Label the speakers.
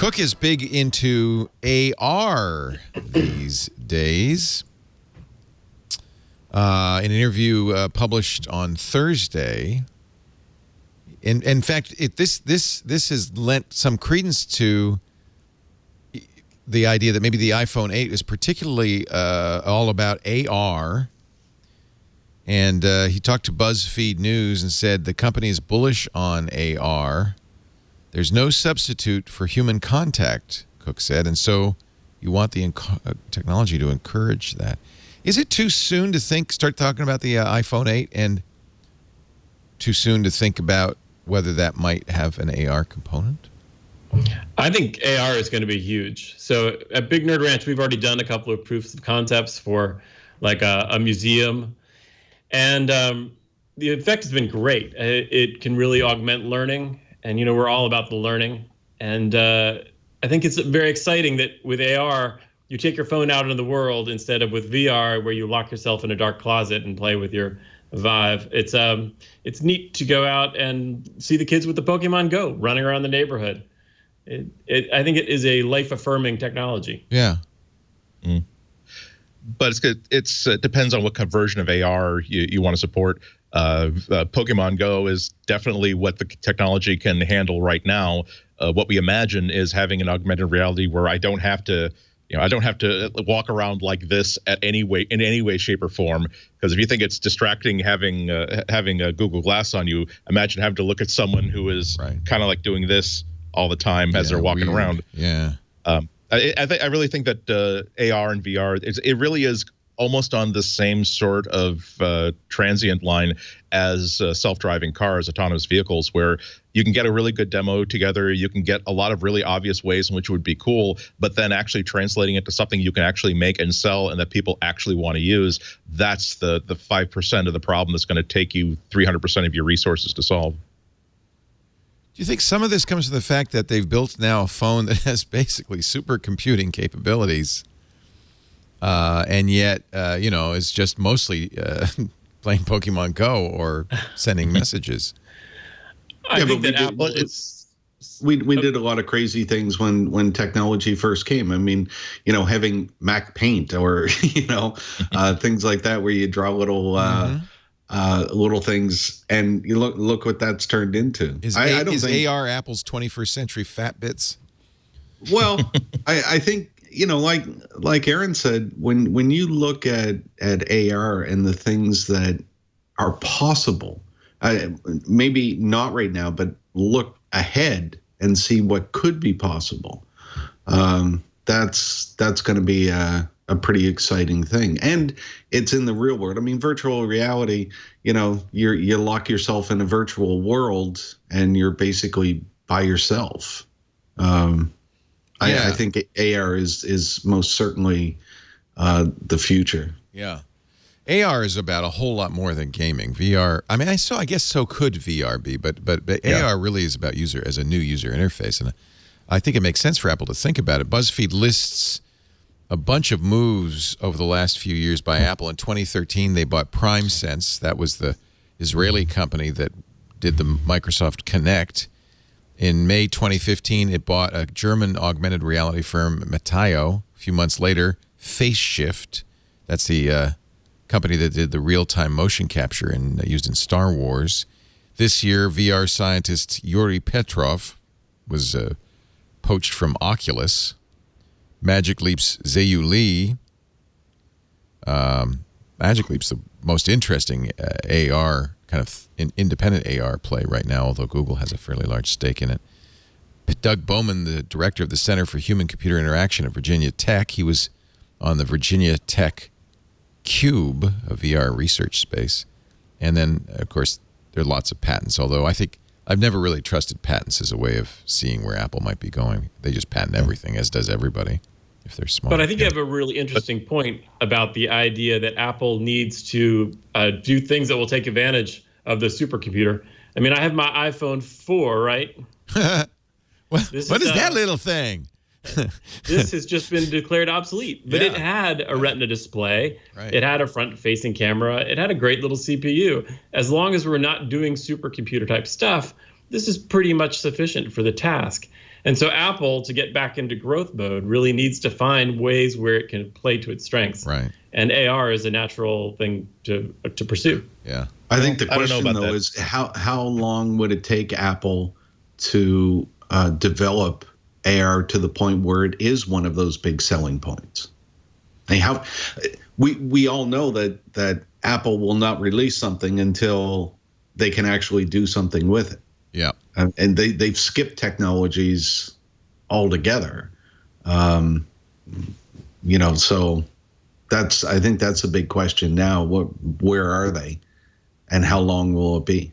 Speaker 1: Cook is big into AR these days. In an interview published on Thursday, in fact, this has lent some credence to the idea that maybe the iPhone 8 is particularly all about AR. And he talked to BuzzFeed News and said the company is bullish on AR. There's no substitute for human contact, Cook said, and so you want the technology to encourage that. Is it too soon to start talking about the iPhone 8 and too soon to think about whether that might have an AR component?
Speaker 2: I think AR is going to be huge. So at Big Nerd Ranch, we've already done a couple of proofs of concepts for like a museum. And the effect has been great. It can really augment learning. And, you know, we're all about the learning. And I think it's very exciting that with AR, you take your phone out into the world instead of with VR, where you lock yourself in a dark closet and play with your Vive. It's neat to go out and see the kids with the Pokemon Go running around the neighborhood. I think it is a life-affirming technology.
Speaker 1: Yeah.
Speaker 3: Mm. But it's good. It depends on what version of AR you want to support. Pokemon Go is definitely what the technology can handle right now. What we imagine is having an augmented reality where I don't have to walk around like this in any way, shape, or form. Because if you think it's distracting having a Google Glass on you, imagine having to look at someone who is kind of like doing this all the time as they're walking around.
Speaker 1: Yeah.
Speaker 3: I really think that AR and VR, it really is almost on the same sort of transient line as self-driving cars, autonomous vehicles, where you can get a really good demo together. You can get a lot of really obvious ways in which it would be cool, but then actually translating it to something you can actually make and sell and that people actually want to use, that's the 5% of the problem that's going to take you 300% of your resources to solve.
Speaker 1: Do you think some of this comes from the fact that they've built now a phone that has basically supercomputing capabilities, and yet, is just mostly playing Pokemon Go or sending messages?
Speaker 2: I think that Apple
Speaker 4: we did a lot of crazy things when technology first came. I mean, having Mac Paint or things like that, where you draw little little things, and you look what that's turned into.
Speaker 1: Is AR Apple's 21st century fat bits?
Speaker 4: Well, I think, like Aaron said, when you look at AR and the things that are possible, maybe not right now, but look ahead and see what could be possible. That's going to be a pretty exciting thing, and it's in the real world. I mean, virtual reality. You lock yourself in a virtual world, and you're basically by yourself. I think AR is most certainly the future.
Speaker 1: Yeah. AR is about a whole lot more than gaming. VR, I mean, I guess so could VR be, but AR really is about as a new user interface, and I think it makes sense for Apple to think about it. BuzzFeed lists a bunch of moves over the last few years by Apple. In 2013, they bought PrimeSense. That was the Israeli company that did the Microsoft Kinect. In May 2015, it bought a German augmented reality firm, Metaio. A few months later, FaceShift. That's the company that did the real-time motion capture used in Star Wars. This year, VR scientist Yuri Petrov was poached from Oculus. Magic Leap's Zheyu Li. Magic Leap's the most interesting AR, kind of independent AR play right now, although Google has a fairly large stake in it. Doug Bowman, the director of the Center for Human-Computer Interaction at Virginia Tech, he was on the Virginia Tech Cube, a VR research space. And then, of course, there are lots of patents, although I think I've never really trusted patents as a way of seeing where Apple might be going. They just patent everything, as does everybody, if they're smart.
Speaker 2: But I think you have a really interesting point about the idea that Apple needs to do things that will take advantage of the supercomputer. I mean, I have my iPhone 4, right?
Speaker 1: What is that little thing?
Speaker 2: This has just been declared obsolete. But it had a Retina display. Right. It had a front-facing camera. It had a great little CPU. As long as we're not doing supercomputer-type stuff, this is pretty much sufficient for the task. And so Apple, to get back into growth mode, really needs to find ways where it can play to its strengths.
Speaker 1: Right.
Speaker 2: And AR is a natural thing to pursue.
Speaker 1: Yeah.
Speaker 4: I think the
Speaker 3: I don't know
Speaker 4: question,
Speaker 3: about
Speaker 4: though,
Speaker 3: that.
Speaker 4: is how long would it take Apple to develop AR to the point where it is one of those big selling points? We all know that Apple will not release something until they can actually do something with it.
Speaker 1: Yeah.
Speaker 4: And they've skipped technologies altogether. So I think that's a big question now. Where are they, and how long will it be?